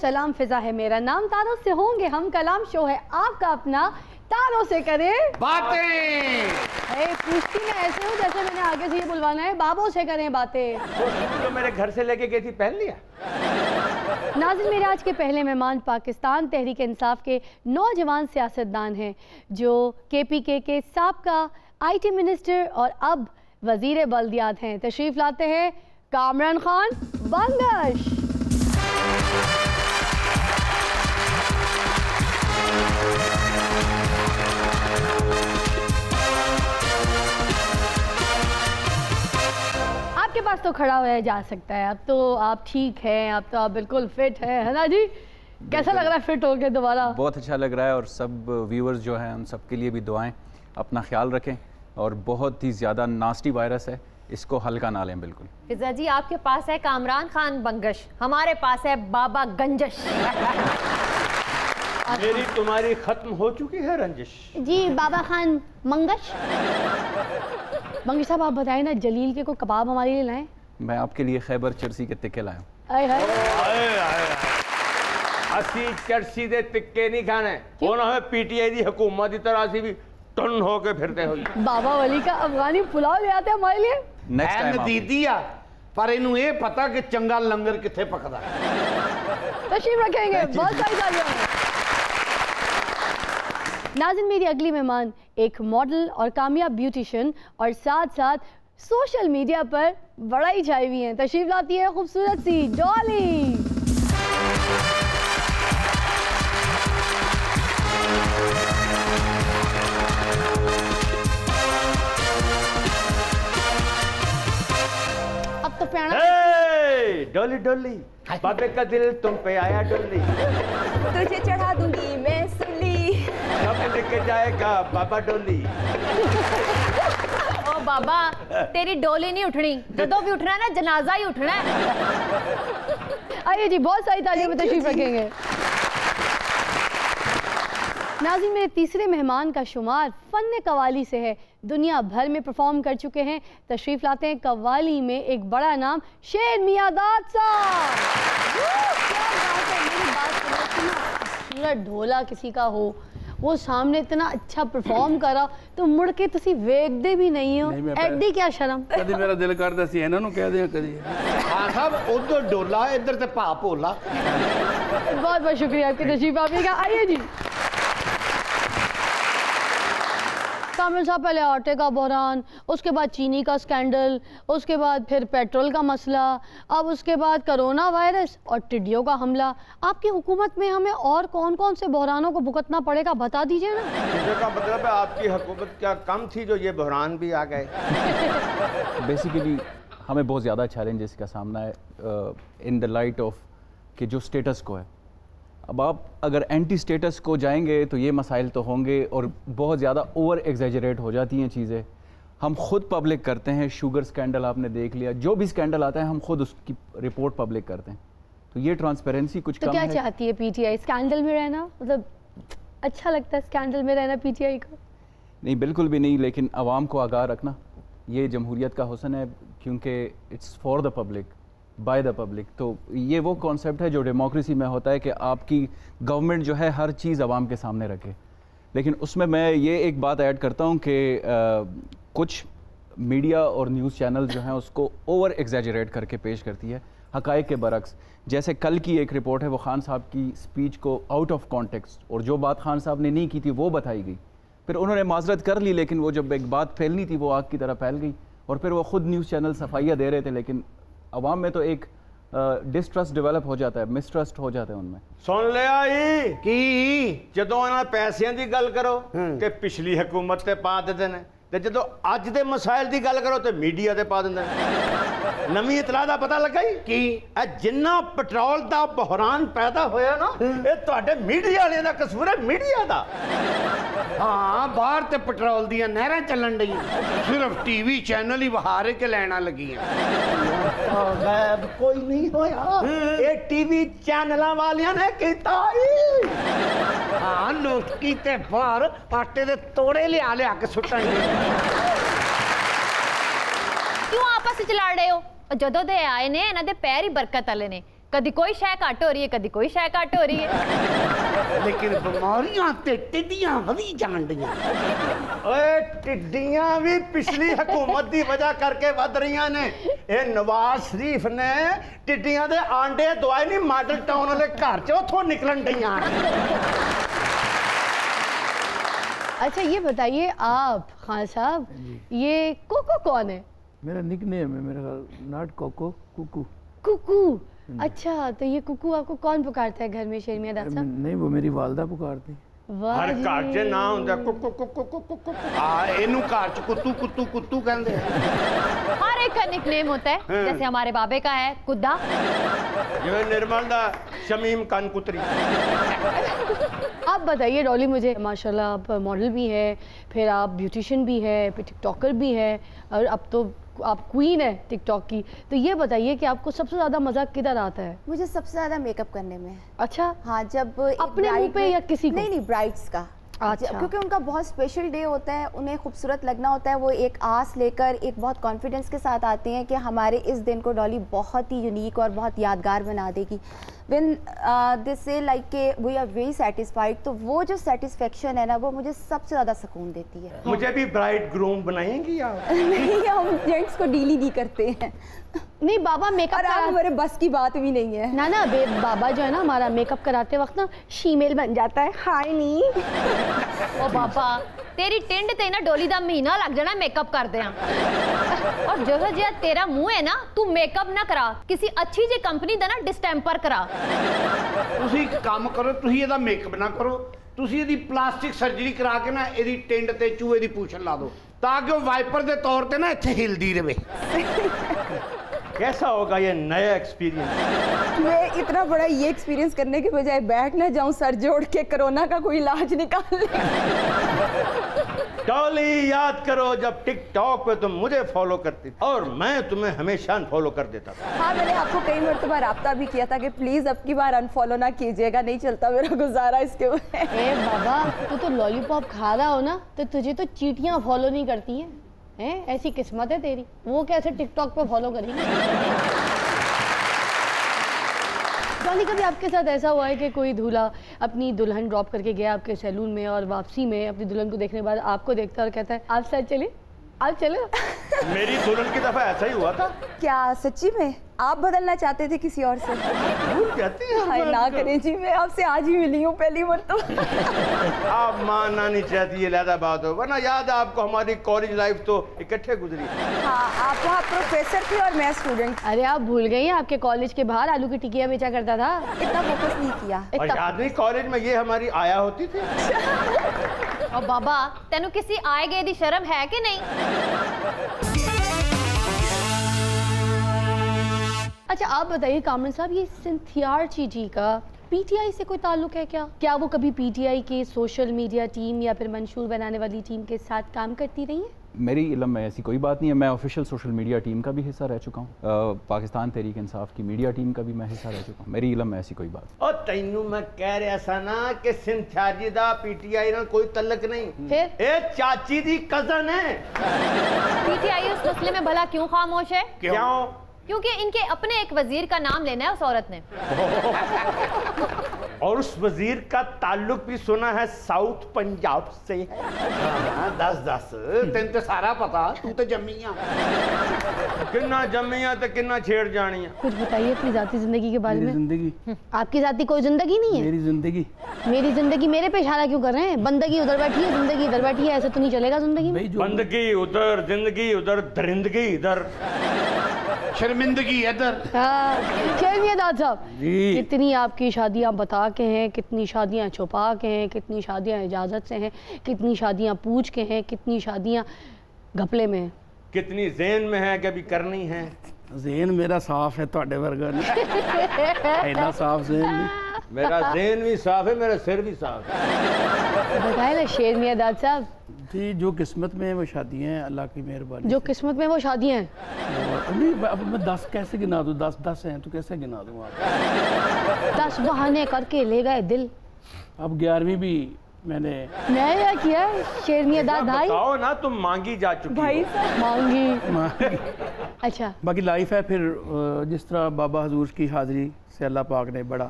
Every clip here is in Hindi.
सलाम, फिजा है मेरा नाम, तारों से होंगे हम कलाम, शो है आपका अपना, तारों से करें बातें। पूछती मैं ऐसे हूँ जैसे मैंने आगे से ये बुलवाना है, बाबों से करें बातें। तो मेरे घर से लेके गई थी, पहन लिया। नाज़रीन, मेरे आज के पहले मेहमान पाकिस्तान तहरीक इंसाफ के नौजवान सियासतदान हैं, जो KPK के साबका IT मिनिस्टर और अब वजीर बल्दियात हैं। तशरीफ लाते हैं कामरान खान बंगश। आपके पास तो खड़ा हुआ जा सकता है, अब तो आप ठीक हैं, अब तो आप बिल्कुल फिट है ना जी? कैसा लग रहा है फिट होके दोबारा? बहुत अच्छा लग रहा है, और सब व्यूअर्स जो हैं उन सब के लिए भी दुआएं, अपना ख्याल रखें, और बहुत ही ज़्यादा नास्टी वायरस है, इसको हल्का ना लें बिल्कुल। फिजा जी, आपके पास है कामरान खान बंगश, हमारे पास है बाबा गंजश। मेरी तुम्हारी खत्म हो चुकी है रंजिश जी। बाबा खान मंगश। मंगश साहब, आप बताएं ना, जलील के को कबाब हमारे लिए लाएं। मैं आपके लिए खैबर चरसी के तिक्के लाया हूँ। असी चरसी दे तिक्के नहीं खाने, होना है PTI दी हुकूमत की तरह सी भी टन होके फिरते हो। बाबा वली का अफगानी पुलाव ले आते हमारे लिए। नेक्स्ट टाइम दीदी आ, पर इन्हू ये पता कि चंगा लंगर किथे पकदा है। तशरीफ रखेंगे, बहुत सारी तालियां। नाज़रीन, मेरी अगली मेहमान एक मॉडल और कामयाब ब्यूटिशियन और साथ साथ सोशल मीडिया पर बड़ा ही छाई हुई हैं। तशरीफ लाती है खूबसूरत सी डॉली। अब तो प्यारा डोली डोली, बाबे का दिल तुम पे आया डोली, तुझे चढ़ा दूंगी मैं सुली, कब लेके जाएगा बाबा डोली। ओ बाबा, तेरी डोली नहीं उठनी, जदों भी उठना है ना जनाजा ही उठना है। आइए जी, बहुत सारी तालियों में तशरीफ रखेंगे। नाज़रीन, मेरे तीसरे मेहमान का शुमार फ़न कवाली से है, दुनिया भर में परफॉर्म कर चुके हैं। तशरीफ लाते हैं कवाली में एक बड़ा नाम, शेर मियादाद साहब। क्या बात है, मेरी बात सुनो, खूबसूरत ढोला किसी का हो, वो सामने इतना अच्छा परफॉर्म करा तो मुड़ के तुसी वेखदे भी नहीं हो, एडी क्या शर्म। कदी मेरा दिल करदा सी इन्हां नूं कह दियां कदी। हां साहब, उधर डोला इधर ते भा भोला। बहुत बहुत शुक्रिया आपकी तशरीफ आने का। आइए जी। कामिल साहब, पहले आटे का बहरान, उसके बाद चीनी का स्कैंडल, उसके बाद फिर पेट्रोल का मसला, अब उसके बाद कोरोना वायरस और टिड्डियों का हमला। आपकी हुकूमत में हमें और कौन कौन से बहरानों को भुगतना पड़ेगा, बता दीजिए ना। इसका मतलब है आपकी हुकूमत क्या कम थी जो ये बहरान भी आ गए। बेसिकली हमें बहुत ज़्यादा चैलेंजेस का सामना है इन द लाइट ऑफ कि जो स्टेटस को है। अब आप अगर एंटी स्टेटस को जाएंगे तो ये मसाइल तो होंगे, और बहुत ज़्यादा ओवर एग्जैजरेट हो जाती हैं चीज़ें। हम खुद पब्लिक करते हैं, शुगर स्कैंडल आपने देख लिया, जो भी स्कैंडल आता है हम खुद उसकी रिपोर्ट पब्लिक करते हैं, तो ये ट्रांसपेरेंसी कुछ तो कम क्या है। चाहती है PTI, स्कैंडल में रहना? मतलब अच्छा लगता है स्कैंडल में रहना PTI को? नहीं, बिल्कुल भी नहीं, लेकिन आवाम को आगाह रखना ये जमहूरियत का हुस्न है, क्योंकि it's for the public by the public. तो ये वो कॉन्सेप्ट है जो डेमोक्रेसी में होता है कि आपकी गवर्नमेंट जो है हर चीज़ आवाम के सामने रखे। लेकिन उसमें मैं ये एक बात ऐड करता हूँ कि कुछ मीडिया और न्यूज़ चैनल जो हैं उसको ओवर एग्जैजरेट करके पेश करती है, हक़ाइक़ के बरक्स। जैसे कल की एक रिपोर्ट है, वो खान साहब की स्पीच को आउट ऑफ कॉन्टेक्स्ट, और जो बात खान साहब ने नहीं की थी वो बताई गई, फिर उन्होंने माजरत कर ली, लेकिन वो जब एक बात फैलनी थी वो आग की तरह फैल गई, और फिर वो खुद न्यूज़ चैनल सफाइयाँ दे रहे थे, लेकिन अवाम में तो एक डिस्ट्रस्ट डेवलप हो जाता है, मिसट्रस्ट हो जाता है उनमें। सुन लिया ही कि जदों इन्हां पैसिਆਂ ਦੀ ਗੱਲ करो कि पिछली हुकूमत ते पा देते हैं, ते जदों अज दे मसाइल की गल करो तो मीडिया ते पा देंदे ने। नवीं इतला दा पता लगा ही कि जिन्ना पेट्रोल दा बहरान पैदा होया ना, ये तुहाडे मीडिया वाले दा कसूर है, मीडिया दा। हाँ, बाहर ते पेट्रोल दियां नहरां चलन डी, सिर्फ TV चैनल ही बहारे के लैना लगी गैब कोई नहीं होया, ये TV चैनल वालियां ने कीता ही। हाँ, लोकी ते बाहर आटे दे तोड़े लिया लिया के सुट्टांगे। क्यों आपस विच लड़ रहे हो? जदों दे आए ने इन्हां दे पैर ही बरकत वाले ने। कदी कोई शय घट हो रही है, कदी कोई शय घट हो रही है। लेकिन बीमारियां ते टिड्डियां वधी जान दी। ओए टिड्डियां भी पिछली हुकूमत की वजह करके वध रही ने। ये नवाज शरीफ ने टिड्डियां दे आंडे दवाई नहीं मॉडल टाउन वाले घर च उथों निकलन डईयां। अच्छा ये बताइए आप खान साहब, ये कोको कौन है? मेरा निकनेम है, मेरा नॉट कोको, कुकू। कुकू। अच्छा, तो ये कुकू आपको कौन पुकारता है घर में शेर मियां दाद साहब? नहीं, वो मेरी वालदा पुकारती। वाह हर जी। घर च ना हुंदा कुकू कुकू कुकू कुकू। इनू घर च कुत्तू कुत्तू कुत्तू कहंदे हैं। हर एक का निकनेम होता है, जैसे हमारे बाबे का है कुद्दा। जिवें निर्मल दा शमीम कान कुतरी। आप बताइए डॉली, मुझे माशाल्लाह आप मॉडल भी हैं, फिर आप ब्यूटिशियन भी हैं, फिर टिकटॉकर भी हैं, और अब तो आप क्वीन है टिकटॉक की। तो ये बताइए कि आपको सबसे ज़्यादा मज़ा किधर आता है? मुझे सबसे ज़्यादा मेकअप करने में। अच्छा, हाँ, जब अपने मुंह पे या किसी को? नहीं, ब्राइड्स का। अच्छा। क्योंकि उनका बहुत स्पेशल डे होता है, उन्हें खूबसूरत लगना होता है। वो एक आस लेकर, एक बहुत कॉन्फिडेंस के साथ आते हैं कि हमारे इस दिन को डॉली बहुत ही यूनिक और बहुत यादगार बना देगी। व्हेन दे से लाइक के वी आर वेरी सेटिस्फाइड, तो वो जो सेटिस्फेक्शन है ना, वो मुझे सबसे ज़्यादा सुकून देती है। मुझे भी ब्राइड ग्रूम बनाएंगी आप? नहीं, हम जेंट्स को डील ही नहीं करते हैं। नहीं बाबा, मेकअप और आप हमारे बस की बात भी नहीं है ना ना बे बाबा जो है ना, हमारा मेकअप कराते वक्त ना शीमेल बन जाता है। हाय नी। ओ बाबा, तेरी टिंड ते ना डोली दा महीना लग जाना मेकअप करदे आ। और जो जिहा तेरा मुंह है ना, तू मेकअप ना करा, किसी अच्छी जी कंपनी दा ना डिस्टेंपर करा। ਤੁਸੀਂ ਇੱਕ ਕੰਮ ਕਰੋ, ਤੁਸੀਂ ਇਹਦਾ ਮੇਕਅਪ ਨਾ ਕਰੋ, ਤੁਸੀਂ ਇਹਦੀ ਪਲਾਸਟਿਕ ਸਰਜਰੀ ਕਰਾ ਕੇ ਨਾ ਇਹਦੀ ਟਿੰਡ ਤੇ ਚੂਹੇ ਦੀ ਪੂਛ ਲਾ ਦਿਓ, ਤਾਂ ਕਿ ਉਹ ਵਾਈਪਰ ਦੇ ਤੌਰ ਤੇ ਨਾ ਇੱਥੇ ਹਿਲਦੀ ਰਹੇ। कैसा होगा ये नया एक्सपीरियंस? मैं इतना बड़ा ये एक्सपीरियंस करने के बजाय बैठ ना जाऊं सर जोड़ के कोरोना का कोई इलाज निकाल ले। डॉली, याद करो जब टिकटॉक पे तुम मुझे फॉलो करती थी और मैं तुम्हें हमेशा अनफॉलो कर देता था। हाँ, मैंने आपको कई मरतबा राब्ता भी किया था कि प्लीज अब की बार अनफॉलो ना कीजिएगा, नहीं चलता मेरा गुजारा इसके ऊपर। ए बाबा, तू तो लॉलीपॉप खा रहा हो ना, तो तुझे तो चींटियां फॉलो नहीं करती हैं। ऐसी किस्मत है तेरी, वो कैसे टिकटॉक पे फॉलो करेंगे? डॉली, कभी आपके साथ ऐसा हुआ है कि कोई दूल्हा अपनी दुल्हन ड्रॉप करके गया आपके सैलून में और वापसी में अपनी दुल्हन को देखने के बाद आपको देखता है और कहता है आप साथ चले, आप चलो? मेरी दुल्हन की दफा ऐसा ही हुआ था। क्या सच्ची में आप बदलना चाहते थे किसी और से? भूल जाती है हाय ना करें जी, मैं आपसे आज ही मिली हूँ पहली मरतबा। आप मानना नहीं चाहती, ये लहदा बात हो, वरना याद है आपको हमारी कॉलेज लाइफ तो इकट्ठे गुजरी। हाँ, आप वहाँ प्रोफेसर थे और मैं स्टूडेंट। अरे आप भूल गई हैं, आपके कॉलेज के बाहर आलू की टिकिया बेचा करता था। इतना फोकस नहीं किया। और याद नहीं कॉलेज में ये हमारी आया होती थी। और बाबा, तेनू किसी आए गए दी शर्म है कि नहीं? अच्छा आप बताइए कामरान साहब, ये सिंथियार्ची जी का पीटीआई से कोई ताल्लुक है क्या? क्या वो कभी पीटीआई के सोशल मीडिया टीम या फिर मंशूर बनाने वाली टीम के साथ काम करती रही है? मेरी इल्म में ऐसी कोई बात नहीं है। मैं ऑफिशियल सोशल मीडिया टीम का भी हिस्सा रह चुका हूँ, पाकिस्तान तहरीक इंसाफ की मीडिया टीम का भी मैं हिस्सा रह चुका हूँ। मेरी इल्म में ऐसी कोई बात। और तैनू मैं कह रहा सा ना कि सिंथियार्ची दा पीटीआई नाल कोई तल्लक नहीं। फिर ए चाची दी कजन है। पीटीआई उस मसले में भला क्यों खामोश है? क्यों? क्योंकि इनके अपने एक वजीर का नाम लेना है उस औरत ने। और उस वजीर का ताल्लुक भी सुना है साउथ पंजाब से। हाँ, दस तेन तो सारा पता, तू तो जम्मिया। किन्ना जम्मिया तो किन्ना छेड़ जानिया। कुछ बताइए अपनी जाती जिंदगी के बारे मेरी में। जिंदगी, आपकी जाती कोई जिंदगी नहीं है? मेरी जिंदगी, मेरी जिंदगी मेरे पे इशारा क्यों कर रहे हैं? बंदगी उधर बैठी है, जिंदगी इधर बैठी है, ऐसे तो नहीं चलेगा जिंदगी में। भाई जो बंदगी उधर, जिंदगी उधर, दरिंदगी इधर, शर्मिंदगी इधर। हाँ, शेर मियां दाद साहब, जी। कितनी आपकी शादियां बता के हैं, कितनी शादियां छुपा के हैं, कितनी शादियां इजाजत से हैं, कितनी शादियां पूछ के हैं, कितनी शादियां घपले में हैं? कितनी ज़हन में है कि अभी करनी है? ज़हन मेरा साफ है, ਤੁਹਾਡੇ वर्गा नहीं इतना साफ ज़हन नहीं। मेरा ज़हन भी साफ है, मेरा सिर भी साफ है। बताए ना शेर मियां दाद साहब, जी, जो किस्मत में है वो शादियाँ हैं, अल्लाह की मेहरबानी। जो किस्मत में वो शादियां हैं। नहीं, अब मैं 10 कैसे गिना दूँ? 10 हैं तो कैसे गिना दूँ आप? 10 बहाने करके ले गए दिल। अब 11वीं भी मैंने क्या किया शेर मियां दाद भाई? बताओ ना, तुम मांगी जा चुकी भाई हो। साहब मांगी। अच्छा, बाकी लाइफ है। फिर जिस तरह बाबा हजूर की हाज़िरी से अल्लाह पाक ने बड़ा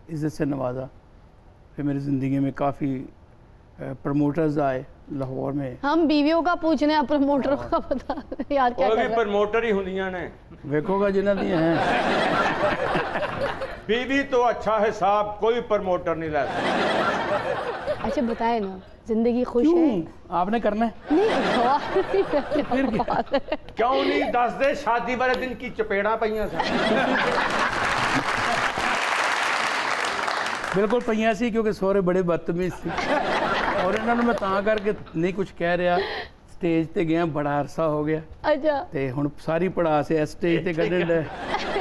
इज़्ज़त से नवाजा, फिर मेरी ज़िंदगी में काफ़ी प्रमोटर्स आए लाहौर में। हम बीवियों का पूछ रहे हैं, प्रमोटरों का पता यार क्या वो कर भी रहे हैं? प्रमोटर ही हुंदियां ने। वेखोगा जिन्हें दिए हैं। बीवी तो अच्छा है साहब, कोई प्रमोटर नहीं ला सकता। अच्छा बताए ना, जिंदगी खुश है? क्यों आपने करना है? नहीं सवाल नहीं करते, फिर बात है। क्यों नहीं दस दे, शादी वाले दिन की चपेड़ा पईयां सन। बिल्कुल पईयां सी, क्योंकि सोहरे बड़े बदतमीज सी और इन्होंने मैं तां करके नहीं कुछ कह रहा। स्टेज ते गया, बड़ा अरसा हो गया अच्छा ते हुण सारी पढ़ा से स्टेज ते कढण दे।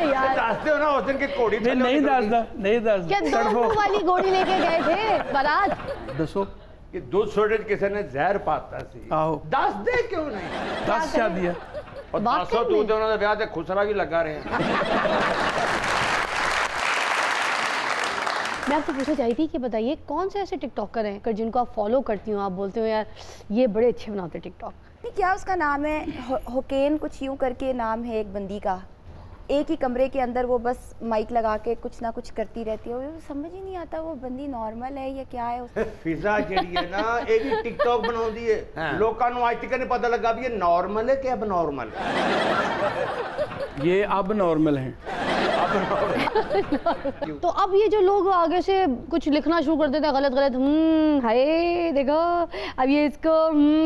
यार दस दे हो ना उस दिन की घोड़ी थल्ले नहीं निकल गई। दसदा, नहीं क्या दसदा। दोस्तों वाली गोली लेके गए थे बारात? दसो कि दूध सोडे च किसी ने जहर पाता सी। आहो दस दे क्यों नहीं? 10 शादी है। और वाकई 10 तू में? ते उन्होंने ब्याह ते खुसरा भी लगा रहे हैं। मैं आपसे पूछना चाहती थी कि बताइए कौन से ऐसे टिकटॉकर हैं कर जिनको आप फॉलो करती हो, आप बोलते हो यार ये बड़े अच्छे बनाते टिकटॉक? नहीं, क्या उसका नाम है, हुकैन कुछ यूं करके नाम है एक बंदी का। एक ही कमरे के अंदर वो बस माइक लगा के कुछ ना कुछ करती रहती है। वो समझ ही नहीं आता वो बंदी नॉर्मल है या क्या है। फिजा ਜਿਹੜੀ है ना ये भी टिकटॉक बनाती है। लोगों को आज तक नहीं पता लगा भी ये नॉर्मल है कि अब नॉर्मल। ये अब नॉर्मल हैं। तो अब ये जो लोग आगे से कुछ लिखना शुरू कर देते हैं गलत गलत, हाय देखो अब ये इसको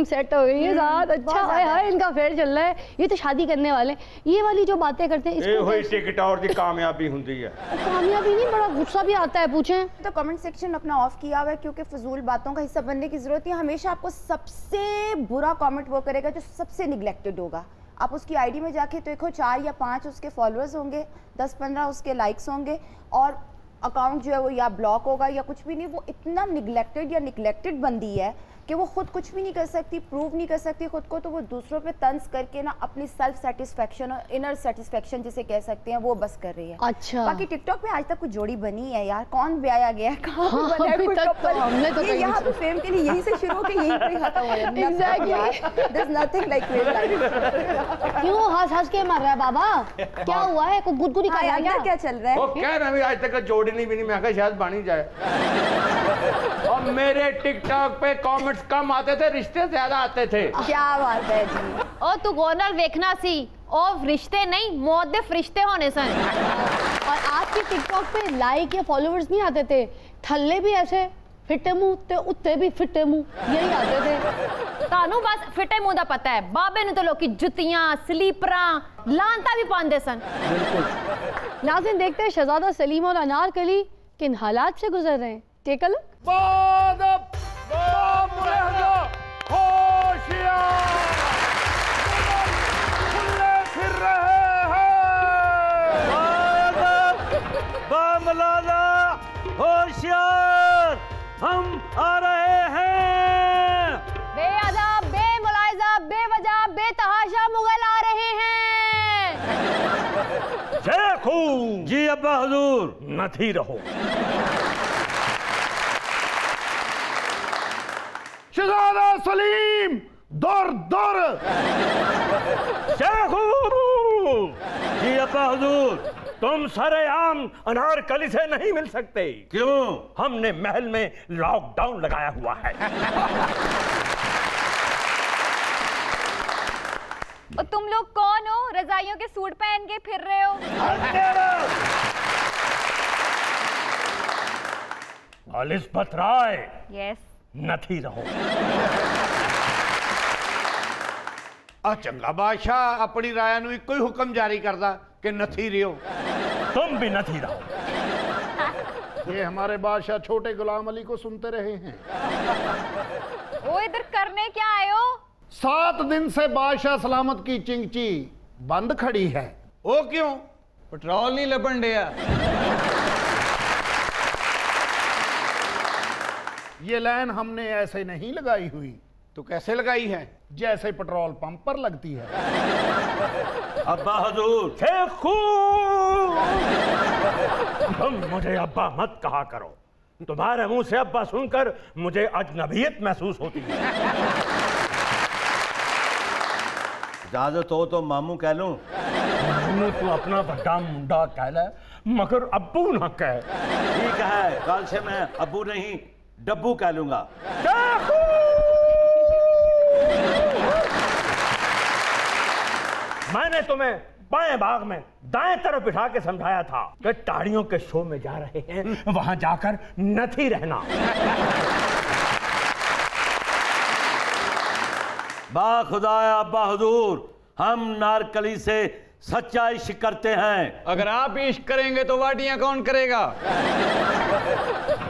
सेट हो गई है साथ, अच्छा हाय हाय इनका फेयर चल रहा है, ये तो शादी करने वाले, ये वाली जो बातें करते हैं ये हुई टिकटॉक की कामयाबी होती है। कामयाबी नहीं, बड़ा गुस्सा भी आता है। पूछें तो कमेंट सेक्शन अपना ऑफ किया हुआ है क्योंकि फजूल बातों का हिस्सा बनने की जरूरत है। हमेशा आपको सबसे बुरा कमेंट वो करेगा जो सबसे निगलेक्टेड होगा। आप उसकी आईडी में जाके देखो 4 या 5 उसके फॉलोअर्स होंगे, 10-15 उसके लाइक्स होंगे और अकाउंट जो है वो या ब्लॉक होगा या कुछ भी नहीं। वो इतना निगलेक्टेड या निगलेक्टेड बंदी है कि वो खुद कुछ भी नहीं कर सकती, प्रूव नहीं कर सकती खुद को, तो वो दूसरों पे तंज करके ना अपनी सेल्फ सेटिस्फेक्शन और इनर सेटिस्फेक्शन जिसे कह सकते हैं वो बस कर रही है। अच्छा बाकी टिकटॉक पे आज तक कोई जोड़ी बनी है यार? कौन ब्याया गया है, कहाँ पे हाँ, बना है अभी कोई तक तो couple? हमने तो ये कहीं यहाँ पे फेम के लिए यहीं से शुरू होकर यहीं पे खत्म हो जाता है। Exactly. There's nothing like real life. क्यों हंस हंस के मर रहा है बाबा? क्या हुआ है, कुछ गुदगुदी कर हाँ, रहा है अंदर क्या क्या? चल रहा वो है? कह रहे आज तक जोड़ी नहीं भी नहीं, मैं कहा शायद बन ही जाए। और मेरे टिकटॉक पे कमेंट्स कम आते थे, रिश्ते ज्यादा आते थे। क्या बात है जी। ओ तू गोनल वेखना सी, ओ रिश्ते नहीं मौत दे फरिश्ते होने सन। और आपके टिकटॉक पे लाइक या फॉलोअर्स नहीं आते थे, थल्ले भी ऐसे फिटे मुंह ते उत्ते भी फिटे मुंह यही आते थे। तानू बस फिटे मुंह दा पता है, बाबे नु तो लोकी जुतियां स्लीपरां लांता भी पांदे सन। नाज़रीन देखते हैं शहजादा सलीम और अनारकली किन हालात से गुजर रहे हैं। Take a look. होशियार, हम आ रहे हैं। बेअदब, बेमुलाहिजा, बेवजह, बेतहाशा मुगल आ रहे हैं। शेखू जी अब्बा हुजूर नथी रहो। शहजादा सलीम दौर दौर। शेखू जी अब्बा हुजूर तुम सरेआम अनारकली से नहीं मिल सकते। क्यों? हमने महल में लॉकडाउन लगाया हुआ है। और तुम लोग कौन हो, रजाइयों के सूट पहन के फिर रहे हो? एलिज़ाबेथ राय यस। नथी रहो। आ चंगा बादशाह अपनी राय ਨੂੰ ਇੱਕੋ ਹੀ ਹੁਕਮ ਜਾਰੀ ਕਰਦਾ कि नथी रहो। तुम भी नथी रहो। ये हमारे बादशाह छोटे गुलाम अली को सुनते रहे हैं। वो इधर करने क्या आए हो? 7 दिन से बादशाह सलामत की चिंगची बंद खड़ी है। वो क्यों? पेट्रोल नहीं लबन दिया। ये लाइन हमने ऐसे नहीं लगाई हुई। तो कैसे लगाई है? जैसे पेट्रोल पंप पर लगती है। अब्बा हुजूर शेखू तुम मुझे अब्बा मत कहा करो। तुम्हारे मुंह से अब्बा सुनकर मुझे अजनबियत महसूस होती है। इजाजत हो तो मामू कह लूं? मैनू तू अपना बड़ा मुंडा कह ले, मगर अब्बू ना कह। ठीक है, कल से मैं अब्बू नहीं डब्बू कह लूंगा। मैंने तुम्हें बाएं बाग में दाएं तरफ बिठा के समझाया था कि टाड़ियों के शो में जा रहे हैं, वहां जाकर नथी रहना। बा खुदाया अब्बा हुजूर, हम नारकली से सच्चा इश्क करते हैं। अगर आप इश्क करेंगे तो वाटियां कौन करेगा?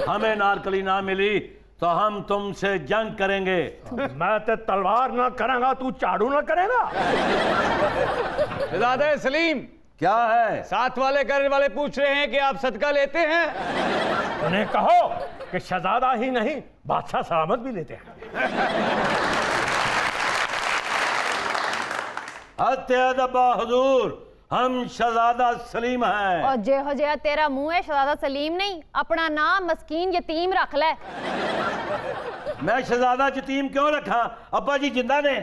हमें नारकली ना मिली तो हम तुमसे जंग करेंगे। मैं तो तलवार ना करेगा, तू झाड़ू ना करेगा। शहजादा सलीम, क्या है? साथ वाले घर वाले पूछ रहे हैं कि आप सदका लेते हैं। उन्हें कहो कि शहजादा ही नहीं, बादशाह सलामत भी लेते हैं। अब्बा हुजूर, हम शहजादा सलीम हैं। और जेहो जेहा तेरा मुंह है, शहजादा सलीम नहीं, अपना नाम मस्कीन यतीम रख ले। मैं शहजादा यतीम क्यों रखा? अब्बा जी जिंदा ने।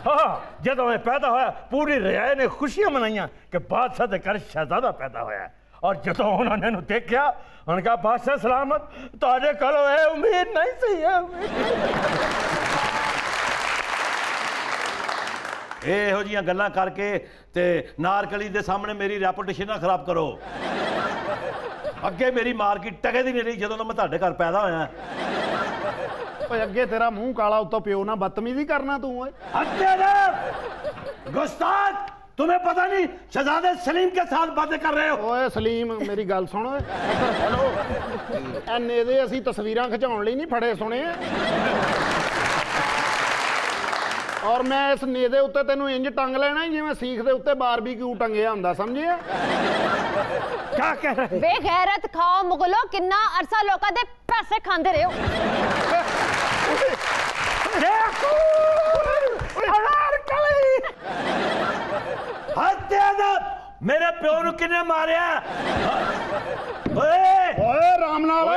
हाँ, जदों मैं पैदा होया पूरी रियायत ने खुशियां मनाइयां कि बादशाह दे घर शहजादा पैदा होया। और जदों उन्होंने देखा उनका बादशाह सलामत, तुहाडे कोलों ये उम्मीद नहीं सी है। ਇਹੋ ਜਿਹੀਆਂ ਗੱਲਾਂ ਕਰਕੇ ਤੇ ਨਾਰਕਲੀ ਦੇ ਸਾਹਮਣੇ ਮੇਰੀ ਰੈਪੂਟੇਸ਼ਨ ਨਾ ਖਰਾਬ ਕਰੋ। ਅੱਗੇ ਮੇਰੀ ਮਾਰਕੀਟ ਟਕੇ ਦੀ ਨਹੀਂ ਰਹੀ ਜਦੋਂ ਦਾ ਮੈਂ ਤੁਹਾਡੇ ਘਰ ਪੈਦਾ ਹੋਇਆ। ਓਏ ਅੱਗੇ ਤੇਰਾ ਮੂੰਹ ਕਾਲਾ ਉੱਤੋਂ ਪਿਓ ਨਾਲ ਬਦਤਮੀਜ਼ੀ ਕਰਨਾ ਤੂੰ ਓਏ। गुस्ताख, तुम्हें पता नहीं शहजादे सलीम के साथ बातें कर रहे हो। ਓਏ ਸਲੀਮ ਮੇਰੀ ਗੱਲ ਸੁਣ ਓਏ। ਹੈਲੋ, ਐਨੇ ਦੇ ਅਸੀਂ ਤਸਵੀਰਾਂ ਖਿਚਾਉਣ ਲਈ ਨਹੀਂ ਫੜੇ ਸੁਣੇ। ਔਰ ਮੈਂ ਇਸ ਨੇਦੇ ਉੱਤੇ ਤੈਨੂੰ ਇੰਜ ਟੰਗ ਲੈਣਾ ਜਿਵੇਂ ਸੀਖ ਦੇ ਉੱਤੇ ਬਾਰਬੀਕਿਊ ਟੰਗਿਆ ਹੁੰਦਾ, ਸਮਝਿਆ? क्या कह रहे? बेगैरत खाओ मुगलो, किन्ना अरसा लोका दे पैसे खांदे रहे हो। मेरे प्यो नु किने मारिया? ਓਏ ਰਾਮ ਨਾਲ,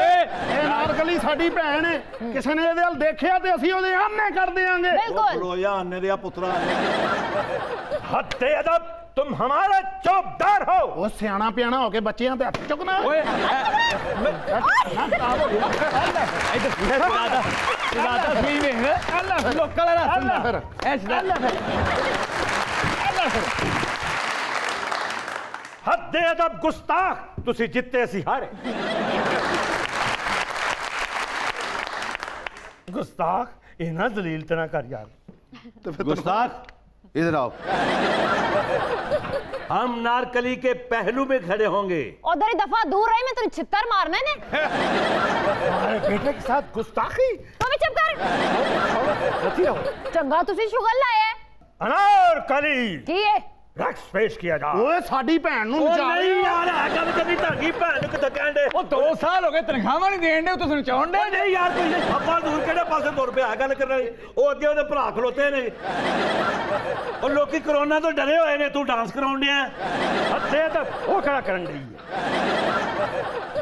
ਇਹ ਨਾਰਕਲੀ ਸਾਡੀ ਭੈਣ ਹੈ। ਕਿਸੇ ਨੇ ਇਹਦੇ ਵੱਲ ਦੇਖਿਆ ਤੇ ਅਸੀਂ ਉਹਦੇ ਆਹਨੇ ਕਰ ਦੇਾਂਗੇ। बिल्कुल। रोया आने दिया पुत्रा। हत्ते अदब, तुम हमारा चौबदार हो। ਉਹ ਸਿਆਣਾ ਪਿਆਣਾ ਹੋ ਕੇ ਬੱਚਿਆਂ ਤੇ ਹੱਥ ਚੁੱਕਣਾ। ਓਏ ਸ਼ਹਜ਼ਾਦਾ ਸਲੀਮ ਹੈ, ਲੋਕਾਂ ਦਾ ਰਾਸ ਹੁੰਦਾ ਫਿਰ। हत्ते अदब गुस्ताख, तुसी जित्ते असी हारे। गुस्ताख, इना जलील तना कर यार। गुस्ताख, इधर आओ। हम नारकली के पहलू में खड़े होंगे। उधर ही दफा दूर रही, मैं तुझे छित्तर मारना है ने। हमारे बेटे के साथ गुस्ताखी। तो भी चुप कर। चंगा तुसी शुगर लाया है। अनारकली की है? रक्स पेश किया जा। ਓਏ ਸਾਡੀ ਭੈਣ ਨੂੰ ਨਚਾ नहीं यार, गल कभी ਤੁਹਾਡੀ ਭੈਣ ਨੂੰ ਕਿੱਥੇ ਕਹਿਣ ਦੇ? ਉਹ 2 ਸਾਲ ਹੋ ਗਏ ਤਨਖਾਹਾਂ ਨਹੀਂ ਦੇਣ ਦੇ, ਤੁਸੀਂ ਨਚਾਉਣ ਦੇ। ਨਹੀਂ ਯਾਰ, ਕੋਈ ਅੱਬਾ ਦੂਰ ਕਿਹੜੇ ਪਾਸੇ ਤੁਰ ਪਿਆ ਗੱਲ ਕਰ ਰਹੇ? ਉਹ ਅੱਗੇ ਉਹਦੇ ਭਰਾ ਖਲੋਤੇ ਨੇ। ਉਹ ਲੋਕੀ ਕਰੋਨਾ ਤੋਂ ਡਰੇ ਹੋਏ ਨੇ, ਤੂੰ ਡਾਂਸ ਕਰਾਉਣ ਡਿਆ। हत्ते अदब, वो खड़ा करन दी है।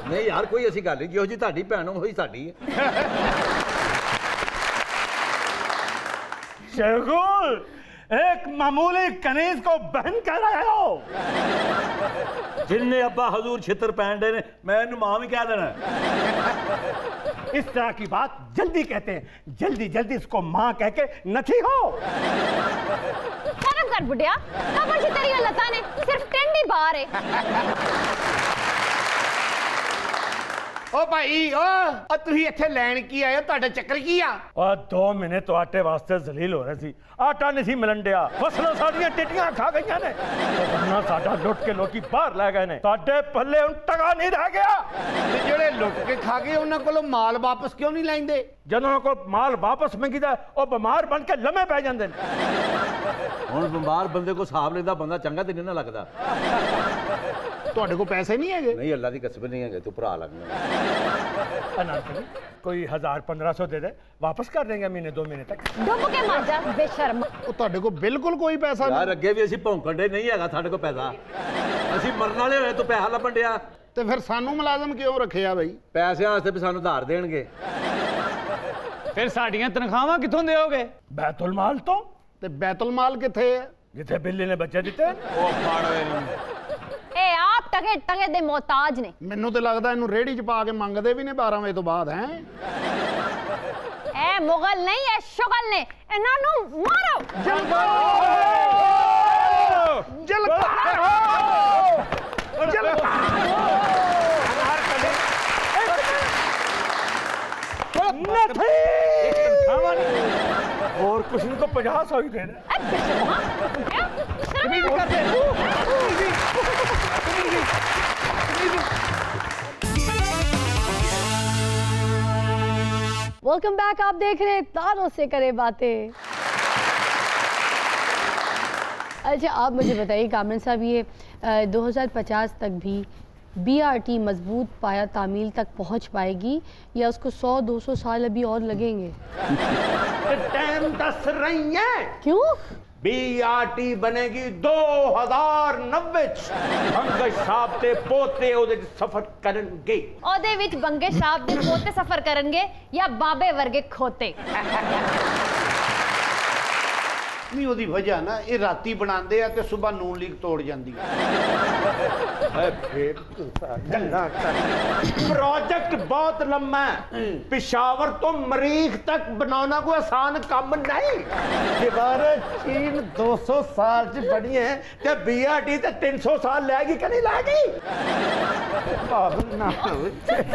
ਨਹੀਂ ਯਾਰ, ਕੋਈ ਐਸੀ ਗੱਲ ਨਹੀਂ, ਜਿਹੋ ਜੀ ਤੁਹਾਡੀ ਭੈਣ ਹੋਈ ਸਾਡੀ ਹੈ। शेखुल, एक मामूली कनीज को बहन कह रहे हो। जिन्ने अब्बा हजूर छितर पहन दे ने, मैं इन्हू मां भी कह देना। इस तरह की बात जल्दी कहते हैं, जल्दी जल्दी इसको मां कह के नथी हो। शर्म कर बुढ़िया, खबर सी तेरी लता ने, सिर्फ टिंडी बाहर है। ਓ ਭਾਈ ਓ ਤੁਸੀਂ ਇੱਥੇ ਲੈਣ ਕੀ ਆਏ ਹੋ? ਤੁਹਾਡਾ ਚੱਕਰ ਕੀ ਆ? और 2 महीने तो आटे वास्ते जलील हो रहे सी, आटा नहीं सी मिलन दिया। फसलों साडियां टिटियां खा गईयां ने, वरना साडा लुट के लोकी बाहर ले गए ने। साडे पल्ले हुण टका नहीं रह गया। ਤੇ ਜਿਹੜੇ ਲੁੱਟ ਕੇ ਖਾ ਗਏ ਉਹਨਾਂ ਕੋਲੋਂ ਮਾਲ ਵਾਪਸ ਕਿਉਂ ਨਹੀਂ ਲੈਂਦੇ? ਜਦੋਂ को माल वापस मंगीदा, ਉਹ ਬਿਮਾਰ ਬਣ ਕੇ ਲੰਮੇ ਪੈ ਜਾਂਦੇ ਨੇ। ਹੁਣ ਬਿਮਾਰ ਬੰਦੇ ਕੋ ਹਿਸਾਬ ਲੈਂਦਾ ਬੰਦਾ ਚੰਗਾ ਤੇ ਨਹੀਂ ਨਾ ਲੱਗਦਾ। ਤੁਹਾਡੇ ਕੋਲ ਪੈਸੇ ਨਹੀਂ ਹੈਗੇ? ਨਹੀਂ, ਅੱਲਾ ਦੀ ਕਸਮ ਨਹੀਂ ਹੈਗੇ, ਤੂੰ ਭਰਾ ਲੱਗਣਾ। अनारकली, कोई 1000-1500 दे दे, वापस कर देंगे महीने 2 महीने तक। डुब के मर जा बेशर्म। ਉਹ ਤੁਹਾਡੇ ਕੋਲ ਬਿਲਕੁਲ ਕੋਈ ਪੈਸਾ ਯਾਰ ਨਹੀਂ? ਅੱਗੇ ਵੀ ਅਸੀਂ ਭੌਂਕਣ ਦੇ, ਨਹੀਂ ਹੈਗਾ ਸਾਡੇ ਕੋਲ ਪੈਸਾ। ਅਸੀਂ ਮਰਨ ਵਾਲੇ ਹੋਏ, ਤੂੰ ਪੈਸਾ ਲੱਭਣ ਡਿਆ। ਤੇ ਫਿਰ ਸਾਨੂੰ ਮੁਲਾਜ਼ਮ ਕਿਉਂ ਰੱਖਿਆ ਬਈ? ਪੈਸਿਆਂ ਵਾਸਤੇ ਵੀ ਸਾਨੂੰ ਉਧਾਰ ਦੇਣਗੇ। ਫਿਰ ਸਾਡੀਆਂ ਤਨਖਾਹਾਂ ਕਿੱਥੋਂ ਦਿਓਗੇ? ਬੈਤੁਲ ਮਾਲ ਤੋਂ। ਤੇ ਬੈਤੁਲ ਮਾਲ ਕਿੱਥੇ ਹੈ? ਜਿੱਥੇ ਬਿੱਲੀ ਨੇ ਬੱਚੇ ਦਿੱਤੇ। ਉਹ ਫਾੜੋ ਇਹਨੂੰ। ਇਹ ਆਪ ਟਕੇ ਟਕੇ ਦੇ ਮੁਹਤਾਜ ਨੇ। ਮੈਨੂੰ ਤੇ ਲੱਗਦਾ ਇਹਨੂੰ ਰੇੜੀ 'ਚ ਪਾ ਕੇ ਮੰਗਦੇ ਵੀ ਨੇ 12 ਵਜੇ ਤੋਂ ਬਾਅਦ ਹੈ। ਇਹ ਮੁਗਲ ਨਹੀਂ, ਇਹ ਸ਼ੁਗਲ ਨੇ। ਇਹਨਾਂ ਨੂੰ ਮਾਰੋ। और कुछ इनको 50 ही देना। Welcome back. आप देख रहे हैं तारों से करे बातें। अच्छा, आप मुझे बताइए कामरान साहब, ये 2050 तक भी BRT मजबूत पाया तामील तक पहुंच पाएगी या उसको 100-200 साल अभी और लगेंगे? टाइम दस रही है। क्यों? BRT बनेगी 2090 ਬੰਗਸ਼ ਸਾਹਿਬ ਤੇ ਪੋਤੇ ਉਹਦੇ ਵਿੱਚ ਸਫ਼ਰ ਕਰਨਗੇ। ਉਹਦੇ ਵਿੱਚ ਬੰਗਸ਼ ਸਾਹਿਬ ਦੇ ਪੋਤੇ ਸਫ਼ਰ ਕਰਨਗੇ ਜਾਂ ਬਾਬੇ ਵਰਗੇ ਖੋਤੇ? ਨਹੀਂ, ਉਹਦੀ ਵਜ੍ਹਾ ਨਾ ਇਹ ਰਾਤੀ ਬਣਾਉਂਦੇ ਆ ਤੇ ਸਵੇਰ ਨੂਨ ਲੀਗ ਤੋੜ ਜਾਂਦੀ ਹੈ। प्रोजेक्ट बहुत लंबा है। पेशावर तो मरीख तक बनाना कोई आसान काम नहीं। दीवारें चीन 200 साल च बनी है ते BRT ते 300 साल लेगी कि नहीं लेगी?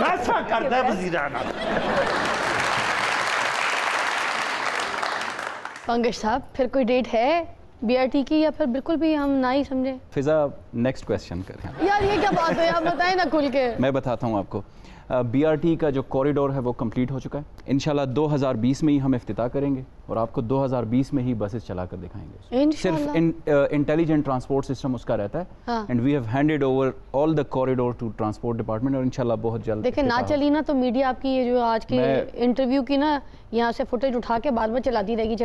ऐसा करता है वजीराना। पंकज साहब, फिर कोई डेट है BRT की या फिर बिल्कुल भी हम ना ही समझे? फिजा, नेक्स्ट क्वेश्चन करें। यार ये क्या बात है, आप बताएं ना खुल के। मैं बताता हूँ आपको। BRT का जो कॉरिडोर है वो कंप्लीट हो चुका है। इंशाल्लाह 2020 में ही हम इफ्तिताह करेंगे और आपको 2020 में ही बसेस चलाकर दिखाएंगे। सिर्फ इंटेलिजेंट ट्रांसपोर्ट सिस्टम उसका रहता है and we have handed over all the corridor to transport department और इंशाल्लाह बहुत जल्द। देखिए, ना चली ना तो मीडिया आपकी ये जो आज के इंटरव्यू की ना यहाँ से फुटेज उठा के बाद में चलाती रहेगी,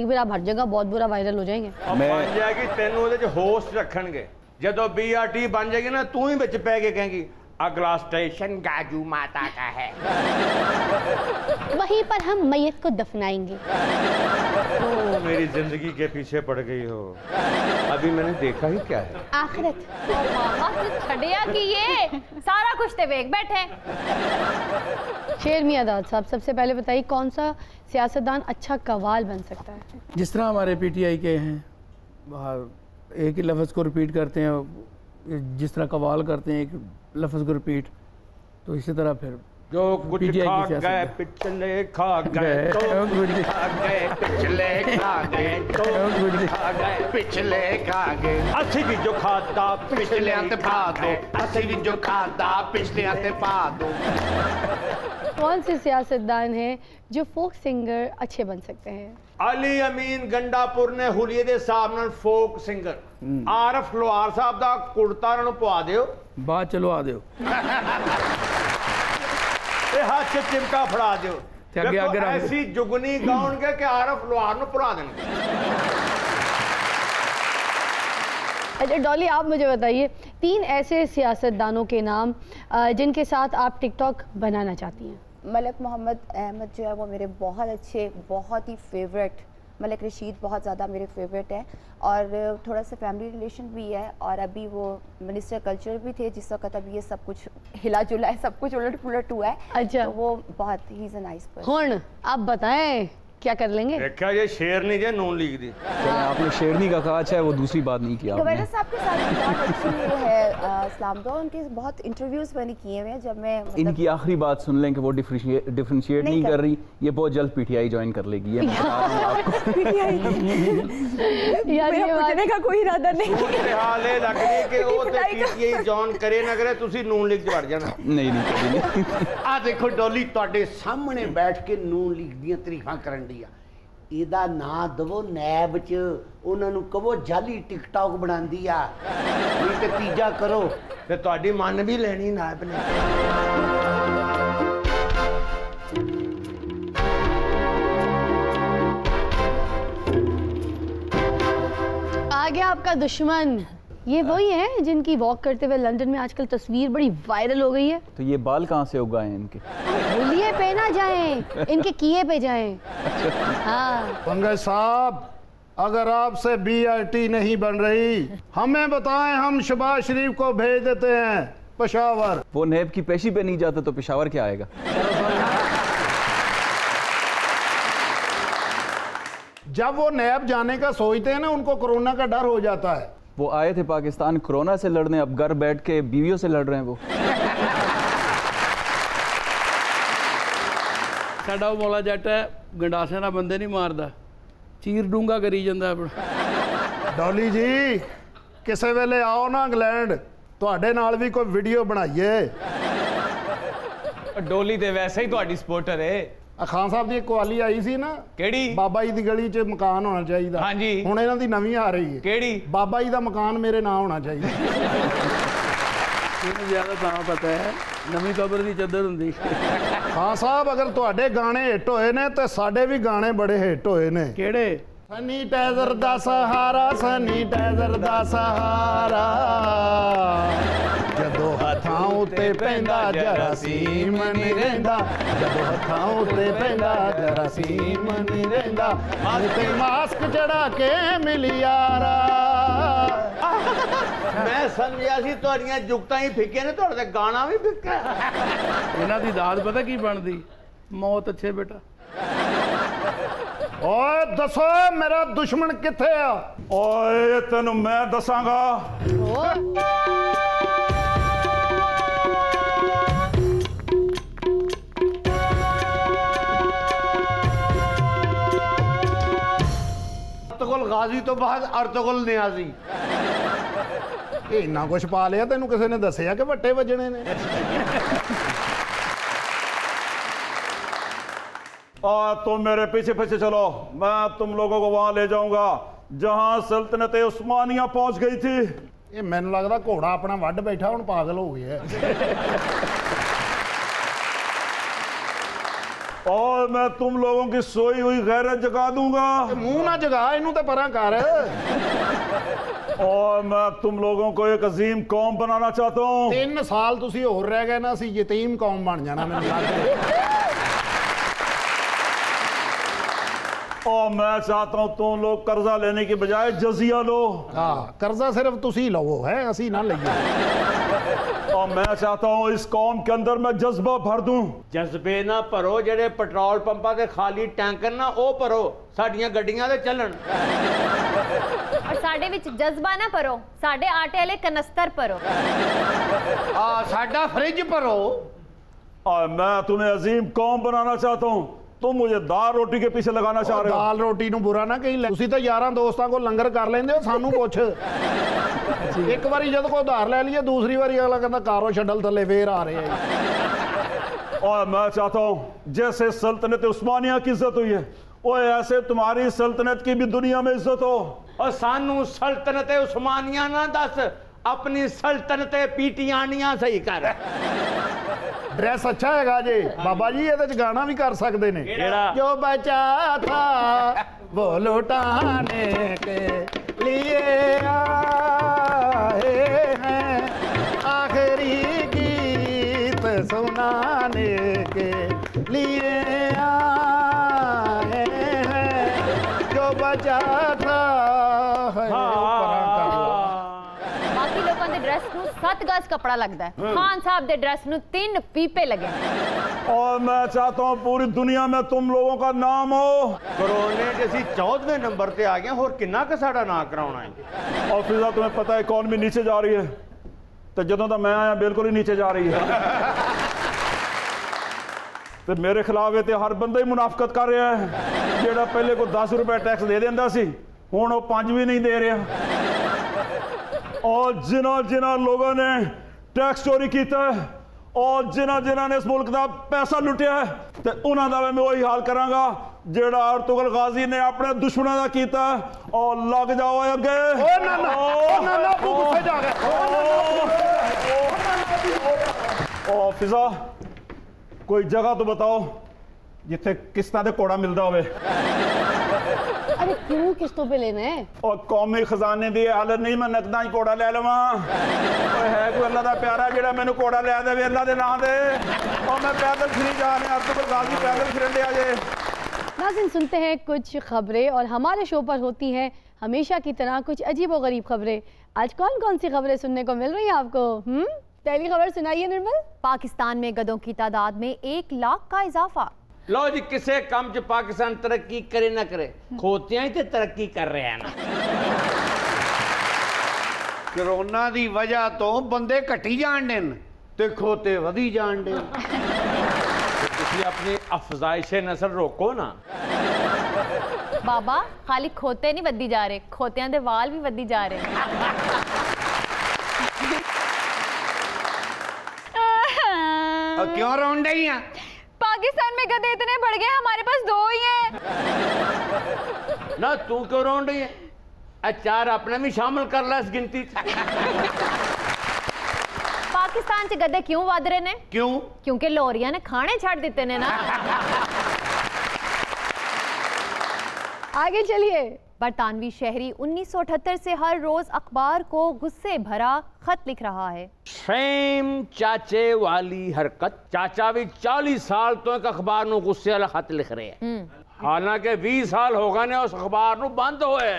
फिर आप हर जगह बहुत बुरा वायरल हो जाएंगे। बन जाएगी तेन ਉਹਦੇ ਚ होस्ट रखणगे। ਜਦੋਂ BRT बन जाएगी ना तू ही ਵਿੱਚ ਪੈ ਕੇ ਕहेंगी अगला स्टेशन गाजू माता का है। वहीं पर हम मैयत को दफनाएंगे। तो मेरी जिंदगी के पीछे पड़ गई हो। अभी मैंने देखा ही क्या है? आखिरत। मामा तू छड़िया की ये सारा कुछ ते वेख बैठे। शेर मियादाद साहब, सबसे पहले बताइए कौन सा सियासतदान अच्छा कवाल बन सकता है? जिस तरह हमारे PTI के हैं, एक ही लफ्ज़ को रिपीट करते हैं, जिस तरह कवाल करते हैं एक लफ्ज़ को रिपीट, तो इसी तरह फिर जो कुछ खा गए पिछले खा गए तो खा गए पिछले खा गए तो खा गए पिछले खा गए। असि भी जो खाता पिछले ते पा दो, असि भी जो खाता पिछले ते पा दो। कौन से सियासतदान हैं जो फोक सिंगर अच्छे बन सकते हैं? अली अमीन गंडापुर ने हुलिये दे हिसाब नाल फोक सिंगर। आरफ लोहार साहब दा कुर्ता उन्हां नूं पवा दिओ, बात चलो आ दिओ, हाथ से चिमटा फड़ा दिओ, ऐसी जुगनी गाउणगे कि आरफ लोहार नूं भुला देणगे। अच्छा डॉली, आप मुझे बताइए 3 ऐसे सियासतदानों के नाम जिनके साथ आप टिकटॉक बनाना चाहती हैं। मलिक मोहम्मद अहमद जो है वो मेरे बहुत अच्छे, बहुत ही फेवरेट। मलिक रशीद बहुत ज़्यादा मेरे फेवरेट है और थोड़ा सा फैमिली रिलेशन भी है और अभी वो मिनिस्टर कल्चर भी थे जिस वक्त अभी ये सब कुछ हिला जुला है, सब कुछ उलट पुलट हुआ है। अच्छा, तो वो बहुत he is a nice person. हुण आप बताएं क्या कर लेंगे? देखा ये शेरनी जे नून लीग दी। आपने शेरनी का कहा है, वो दूसरी बात नहीं किया। गवर्नर साहब के साथ बहुत अच्छी है इस्लाम दो, उनके बहुत इंटरव्यूज मैंने किए हुए हैं। जब मैं इनकी आखिरी बात सुन लें कि वो डिफरेंशिएट नहीं कर रही, ये बहुत जल्द PTI ज्वाइन कर लेगी। ये पूछने का कोई इरादा नहीं। हाल है लग रही कि वो ते PTI ज्वाइन करे ना करे, तुसी नून लीग च वड़ जाना। नहीं कभी नहीं। आ देखो डॉली ਤੁਹਾਡੇ ਸਾਹਮਣੇ ਬੈਠ ਕੇ ਨੂਨ ਲੀਗ ਦੀਆਂ ਤਾਰੀਫਾਂ ਕਰਨ ਦੀ ਆ। ਇਹਦਾ ਨਾਂ ਦਵੋ ਨੈਬ ਚ, ਉਹਨਾਂ ਨੂੰ ਕਹੋ ਜਾਲੀ ਟਿਕਟੌਕ ਬਣਾਉਂਦੀ ਆ, ਨਹੀਂ ਤੇ ਤੀਜਾ ਕਰੋ ਤੇ ਤੁਹਾਡੀ ਮੰਨ ਵੀ ਲੈਣੀ ਨਾਇਬ ਨੇ। आ गया आपका दुश्मन ये वही हैं जिनकी वॉक करते हुए लंदन में आजकल तस्वीर बड़ी वायरल हो गई है। तो ये बाल कहाँ से उगाए हैं इनके? बोलिए पे ना जाएं, इनके किए पे जाएं। हाँ पंकज साहब, अगर आपसे BRT नहीं बन रही हमें बताएं, हम शहबाज शरीफ को भेज देते हैं पेशावर। वो नैब की पेशी पे नहीं जाता तो पेशावर क्या आएगा? जब वो नैब जाने का सोचते हैं ना, उनको कोरोना का डर हो जाता है। वो आए थे पाकिस्तान कोरोना से लड़ने, अब घर बैठ के बीवियों से लड़ रहे हैं वो। साडा वो मौला जट है, गंडासे ना बंदे नहीं मारदा, चीर डूंगा करी ਜਾਂਦਾ ਆਪਣਾ। डॉली जी किसी वेले आओ ना इंग्लैंड, ਤੁਹਾਡੇ ਨਾਲ ਵੀ ਕੋਈ ਵੀਡੀਓ ਬਣਾਈਏ। ਡੋਲੀ ਤੇ ਵੈਸੇ ਹੀ ਤੁਹਾਡੀ ਸਪੋਰਟਰ ਹੈ। ਖਾਨ ਸਾਹਿਬ ਦੀ ਇੱਕ ਕੁਆਲੀ ਆਈ ਸੀ ਨਾ, ਕਿਹੜੀ? ਬਾਬਾ ਜੀ ਦੀ ਗਲੀ 'ਚ ਮਕਾਨ ਹੋਣਾ ਚਾਹੀਦਾ। ਹਾਂਜੀ। ਹੁਣ ਇਹਨਾਂ ਦੀ ਨਵੀਂ ਆ ਰਹੀ ਹੈ। ਕਿਹੜੀ? ਬਾਬਾ ਜੀ ਦਾ ਮਕਾਨ ਮੇਰੇ ਨਾਂ ਹੋਣਾ ਚਾਹੀਦਾ। ਇਹਨੂੰ ਜ਼ਿਆਦਾ ਤਾਂ ਪਤਾ ਹੈ, ਨਵੀਂ ਕਬਰ ਦੀ ਚੱਦਰ ਹੁੰਦੀ। ਖਾਨ ਸਾਹਿਬ, ਅਗਰ ਤੁਹਾਡੇ ਗਾਣੇ ਹਿੱਟ ਹੋਏ ਨੇ ਤੇ ਸਾਡੇ ਵੀ ਗਾਣੇ ਬੜੇ ਹਿੱਟ ਹੋਏ ਨੇ। ਕਿਹੜੇ? ਸੈਨੀਟਾਈਜ਼ਰ ਦਾ ਸਹਾਰਾ, ਸੈਨੀਟਾਈਜ਼ਰ ਦਾ ਸਹਾਰਾ, ਜਦੋਂ ਹੱਥਾਂ ਉੱਤੇ ਪੈਂਦਾ ਜਰਾਸੀਮ ਨਹੀਂ ਰਹਿੰਦਾ, ਜਦੋਂ ਹੱਥਾਂ ਉੱਤੇ ਪੈਂਦਾ ਜਰਾਸੀਮ ਨਹੀਂ ਰਹਿੰਦਾ, ਤੇ ਮਾਸਕ ਚੜਾ ਕੇ ਮਿਲ ਯਾਰਾ। ਮੈਂ ਸਮਝਿਆ ਸੀ ਤੁਹਾਡੀਆਂ ਜੁਗਤਾਂ ਹੀ ਫਿੱਕੀਆਂ ਨੇ, ਤੁਹਾਡਾ ਤੇ ਗਾਣਾ ਵੀ ਫਿੱਕਾ। ਇਹਨਾਂ ਦੀ ਦਾਦ ਪਤਾ ਕੀ ਬਣਦੀ? ਮੌਤ ਅੱਛੇ ਬੇਟਾ। ਓਏ ਦੱਸੋ ਮੇਰਾ ਦੁਸ਼ਮਣ ਕਿੱਥੇ ਆ? ਓਏ ਤੈਨੂੰ ਮੈਂ ਦੱਸਾਂਗਾ। अर्तुगरुल गाजी तो बाद अर्तुगरुल नियाजी। ਇੰਨਾ ਕੁਛ ਪਾ ਲਿਆ, ਤੈਨੂੰ ਕਿਸੇ ਨੇ ਦੱਸਿਆ ਕਿ ਵੱਟੇ ਵੱਜਣੇ ਨੇ? और तुम मेरे पीछे पीछे चलो, मैं तुम लोगों को वहां ले जाऊंगा जहां सल्तनत उस्मानिया पहुंच गई थी। ਇਹ ਮੈਨੂੰ ਲੱਗਦਾ ਘੋੜਾ ਆਪਣਾ ਵੱਢ ਬੈਠਾ, ਹੁਣ ਪਾਗਲ ਹੋ ਗਿਆ। और मैं तुम लोगों की सोई हुई गैरत जगा दूंगा। मुंह ना जगा, इनू तो परा कर। और मैं तुम लोगों को एक अजीम कौम बनाना चाहता हूँ। 3 साल तुसी होर रह गए ना, असीं यतीम कौम बन जाना। मैनूं लगदा और मैं चाहता हूँ तुम लोग कर्जा लेने की बजाय जजिया लो। हाँ, कर्जा सिर्फ तुसी लवो है, असीं ना लईए। और मैं चाहता हूँ इस कौम के अंदर मैं जज्बा भर दूं। जज्बे ना भरो, जेडे पेट्रोल पंपा ते खाली टैंकर ना ओ भरो, साडियां गड्डियां ते चलन। और साडे विच जज्बा ना भरो, साडे आटे वाले कनस्तर भरो। साडा फ्रिज भरो। और मैं तुम्हें अजीम कौम बनाना चाहता हूँ। तुम मुझे दाल रोटी के पीछे लगाना चाह रहे हो। दाल रोटी ਨੂੰ बुरा ना कही। ਤੁਸੀਂ ਤਾਂ ਯਾਰਾਂ ਦੋਸਤਾਂ ਕੋਲ ਲੰਗਰ ਕਰ ਲੈਂਦੇ ਹੋ, ਸਾਨੂੰ ਪੁੱਛ। ਇੱਕ ਵਾਰੀ ਜਦ ਕੋਈ ਉਧਾਰ ਲੈ ਲਈਏ, ਦੂਸਰੀ ਵਾਰੀ ਅਗਲਾ ਕਹਿੰਦਾ ਕਾਰੋ ਛੱਡਲ ਥੱਲੇ ਫੇਰ ਆ ਰਹੇ ਆ। और मैं चाहता हूँ जैसे सल्तनत उस्मानिया की इज्जत हुई है, वो ऐसे तुम्हारी सल्तनत की भी दुनिया में इज्जत हो। और सानू सल्तनत उस्मानिया ना दस, अपनी सल्तनत पीटियानियां सही कर। ड्रेस अच्छा है जी बाबा जी, ये गाना भी कर सकते ने। जो बचा था वो लुटाने के लिए आए हैं, आखिरी गीत सुनाने के लिए आए हैं, जो बचा था है। बाकी लोगों के ड्रेस ਨੂੰ 7 गज कपड़ा लगता है, खान साहब के ड्रेस ਨੂੰ 3 पीपे लगे। और मैं चाहता हूँ पूरी दुनिया में तुम लोगों का नाम हो। कोरोने जैसी 14वें नंबर पे आ गया, और किन्ना का साड़ा ना कराउना है। और फिजा तुम्हें पता है इकॉनमी नीचे जा रही है, तो ਜਦੋਂ ਤਾਂ मैं आया बिल्कुल ही नीचे जा रही है। तो मेरे खिलाफ ये हर बंदा ही मुनाफकत कर रहा है। ਜਿਹੜਾ ਪਹਿਲੇ को 10 रुपए टैक्स दे ਦਿੰਦਾ ਸੀ, ਹੁਣ ਉਹ 5 भी नहीं दे रहा। और जिन्हों लोगों ने टैक्स चोरी किया है और जिन्हों ने इस मुल्क का पैसा लुटिया है, तो उन्होंने मैं वही हाल करांगा जेड़ा अर्तुगरुल गाजी ने अपने दुश्मनों का किया। और लग जाओ अगे। ओ फिजा कोई जगह तो बताओ जिथे किस्तां ते घोड़ा मिलता हो। अरे क्यों किस्तों पे लेना है? और कौमी खजाने दी हालत नहीं, मैं नकदा ही घोड़ा ले लवा। है कोई अल्लाह दा प्यारा जेड़ा मैनू घोड़ा लिया दे अल्लाह दे नाम दे, और मैं पैदल फिरी जा रहा अब्दुल गाजी पैदल फिरन दे आजे। नाज़रीन सुनते हैं कुछ खबरें, और हमारे शो पर होती हैं हमेशा की तरह कुछ अजीब व गरीब खबरें। आज कौन कौन सी खबरें सुनने को मिल रही हैं आपको? पहली खबर सुनाइए निर्मल। पाकिस्तान में गधों की तादाद में 1 लाख का इजाफा। लो जी, किसे कम च पाकिस्तान तरक्की करे ना करे, खोतियां ही ते तरक्की कर रहे हैं ना। कोरोना दी वजह तो बंदे घटी जान देन ते खोते वधी जान देन। तुसी अपनी अफजाइश नस्ल रोको ना। बाबा खाली खोते नहीं वधी जा रहे, खोतियां दे वाल भी वधी जा रहे। क्यों रोंडे ही हैं? पाकिस्तान में गधे इतने बढ़ गए, हमारे पास 2 ही हैं। ना तू क्यों रोन रही है? 4 अपने भी शामिल कर ला इस गिनती। पाकिस्तान च गधे क्यों वध रहे ने? क्यों? क्योंकि लोरियां ने खाने छड़ दिते ने ना। आगे चलिए। बरतानवी शहरी 1978 से हर रोज अखबार को गुस्से भरा खत लिख रहा है। सेम चाचे वाली हरकत। चाचा भी 40 साल तो एक अखबार नु गुस्से वाला खत लिख रहे हैं, हालांकि 20 साल हो गए ने उस अखबार नु बंद होए।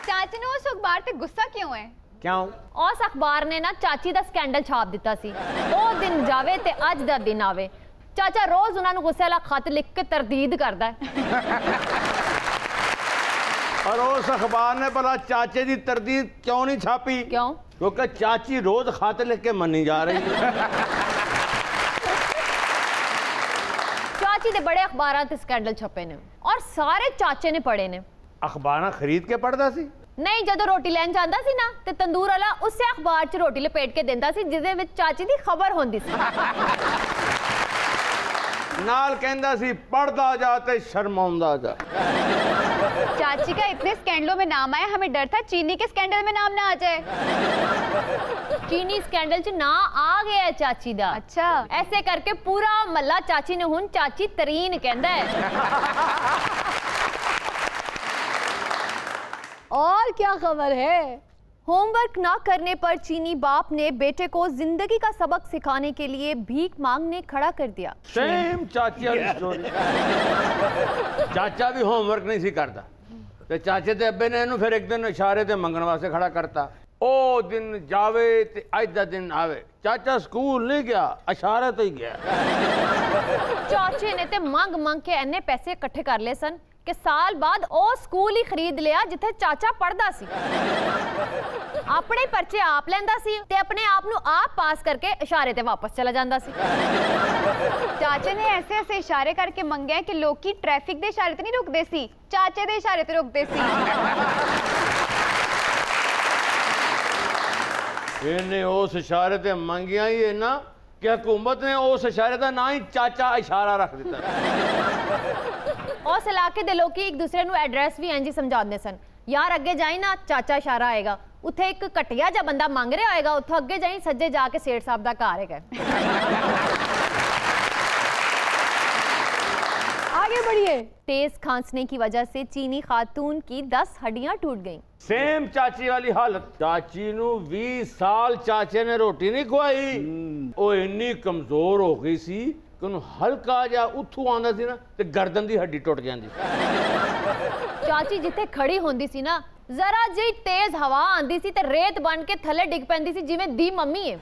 चाची ने उस अखबार ते गुस्सा क्यों है? क्यों? उस अखबार ने ना चाची दा स्कैंडल छाप दिता सी। वो दिन जावे ते अज दा दिन आवे। चाचा रोज उन्होंने गुस्से वाला खत लिख के तरदीद करता है। और उस अखबार ने भला चाचे की तरदीद क्यों नहीं छापी? क्यों? क्योंकि चाची रोज खत लिख के मनी जा रही है। चाची दे बड़े अखबारां ते स्कैंडल छपे ने और सारे चाचे ने पढ़े ने। अखबार खरीद के पढ़ता सी? नहीं, जदों रोटी लैन जांदा सी ना ते तंदूर वाला उसे अखबार च रोटी लपेट के देंदा सी जिदे विच चाची दी खबर होंदी सी। नाल कहंदा सी पढ़दा जा ते शर्माउंदा जा। चाची का इतने स्कैंडलों में नाम आया, हमें डर था चीनी के स्कैंडल में नाम ना आ जाए। चीनी स्कैंडल च ना आ गया है चाची दा। अच्छा, ऐसे करके पूरा मल्ला चाची ने हुन चाची तरीन कहंदा है। और क्या खबर है? होमवर्क ना करने पर चीनी बाप ने बेटे को जिंदगी का सबक सिखाने के लिए भीख मांगने खड़ा कर दिया। सेम चाची वाली स्टोरी। चाचा भी होमवर्क नहीं सी करता ते चाचे ते अब्बे ने इन्हू फिर एक दिन इशारे ते मंगण वास्ते खड़ा करता। ओ दिन जावे ते अज दा दिन आवे। चाचा स्कूल नहीं गया, इशारे तो ही गया। चाचे ने ते मंग मंग के इन्ने पैसे इकट्ठे कर ले सन कि साल बाद ओ स्कूल ही खरीद लिया जिथे चाचा पढ़दा सी। अपने पर्चे आप लेंदा सी ते अपने आप नु आप पास करके इशारे ते वापस चला जांदा सी। चाचे ने ऐसे ऐसे इशारे करके मंगे कि लोग की ट्रैफिक दे इशारे ते नहीं रुकदे सी, चाचे दे इशारे ते रुकदे सी। इन्हें उस इशारे ते मंगिया ही है ना कि हुकूमत ने उस इशारे का ना ही चाचा इशारा रख दिता। उस इलाके दे लोग एक दूसरे नु एड्रेस भी इंज समझाते सन, यार अगे जाई ना चाचा इशारा आएगा, उत्थे एक घटिया जा बंदा मांग रहा होएगा, उत्थे अगे जाई सज्जे जाके सेठ साहब दा घर है। आगे बढ़िए। तेज खांसने की वजह से चीनी खातून की 10 हड्डियां टूट गईं। सेम चाची वाली हालत। चाची नु 20 साल चाचे ने रोटी नहीं खुआई। वो इन्नी कमजोर हो गई सी कि उन्हें हल्का जा उथू आंदा सी ना ते गर्दन दी हड्डी टुट जांदी। चाची जिथे खड़ी होंदी सी ना, जरा जी तेज हवा आंदी सी ते रेत बन के थले डिग पैंदी सी जिवें दी मम्मी है।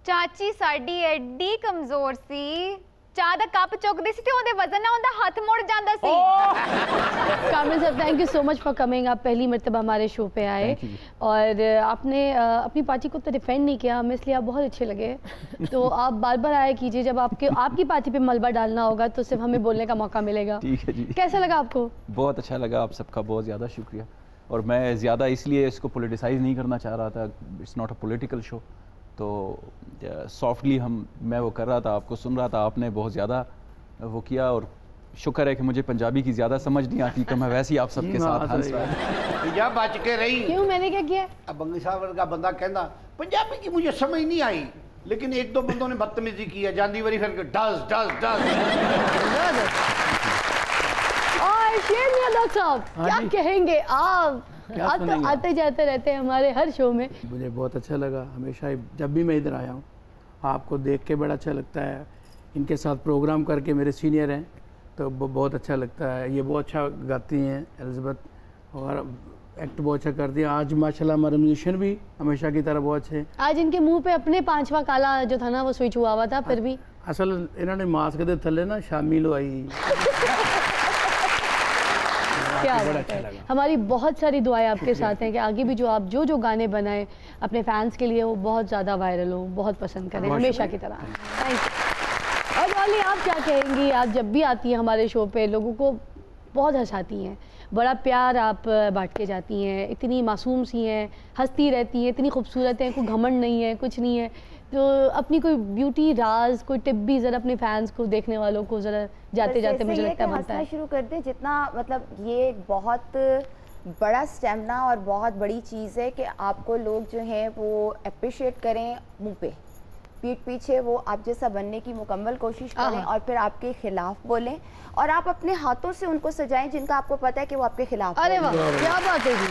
चाची साडी एडी कमजोर सी, चाह दा कप चुकदी सी ते ओदे वजन ना ओंदा हाथ मुड़ जांदा सी। कामरान साहब, thank you so much for coming. आप पहली मर्तबा हमारे शो पे आए और आपने अपनी पार्टी को तो डिफेंड नहीं किया, हमें इसलिए आप बहुत अच्छे लगे। तो आप बार बार आया कीजिए, जब आपकी पार्टी पे मलबा डालना होगा तो सिर्फ हमें बोलने का मौका मिलेगा। ठीक है जी। कैसा लगा आपको? बहुत अच्छा लगा, आप सबका बहुत ज़्यादा शुक्रिया। और मैं ज़्यादा इसलिए इसको पोलिटिसाइज नहीं करना चाह रहा था, it's not a political show. तो सॉफ्टली मैं वो कर रहा था, आपको सुन रहा था, आपने बहुत ज़्यादा वो किया। और शुक्र है कि मुझे पंजाबी की ज़्यादा समझ नहीं आती, तो मैं वैसे ही आप सबके साथ हंस रहा हूँ। या बच के रही। क्यों, मैंने क्या किया? अब बंगी साहब वर्गा बंदा कहना पंजाबी की मुझे समझ नहीं आई, लेकिन एक दो बंदों ने बदतमीजी की है, जानदी वारी फिर डस डस डस। और शेर मियादाद साहब क्या कहेंगे आप? आप तो आते जाते रहते हैं हमारे हर शो में। मुझे बहुत अच्छा लगा, हमेशा जब भी मैं इधर आया हूँ आपको देख के बड़ा अच्छा लगता है। इनके साथ प्रोग्राम करके, मेरे सीनियर हैं तो बहुत अच्छा लगता है। ये बहुत अच्छा गाती हैं एलिज़ाबेथ, और एक्ट बहुत अच्छा करती है। आज माशाल्लाह हमारे म्यूजिशियन भी हमेशा की तरह बहुत अच्छे। आज इनके मुंह पे अपने 5वां काला जो था ना वो स्विच हुआ था, फिर भी असल इन्होंने मास्क दे थले ना शामिल हुई। क्या बात है। हमारी बहुत सारी दुआएं आपके साथ हैं कि आगे भी जो आप जो गाने बनाए अपने फैंस के लिए वो बहुत ज़्यादा वायरल हो, बहुत पसंद करें हमेशा की तरह। Thank you. और डॉली आप क्या कहेंगी? आप जब भी आती हैं हमारे शो पे लोगों को बहुत हंसाती हैं, बड़ा प्यार आप बांट के जाती हैं, इतनी मासूम सी हैं, हंसती रहती हैं, इतनी खूबसूरत हैं, कोई घमंड नहीं है, कुछ नहीं है। तो अपनी कोई ब्यूटी राज, कोई टिप भी ज़रा अपने फैंस को, देखने वालों को ज़रा जाते जाते मुझे लगता है बनता है। शुरू कर दें जितना, मतलब ये बहुत बड़ा स्टेमिना और बहुत बड़ी चीज़ है कि आपको लोग जो हैं वो अप्रिशिएट करें मुंह पे, पीठ पीछे वो आप जैसा बनने की मुकम्मल कोशिश करें और फिर आपके खिलाफ बोलें, और आप अपने हाथों से उनको सजाएं जिनका आपको पता है कि वो आपके खिलाफ। अरे वाह क्या बात है जी।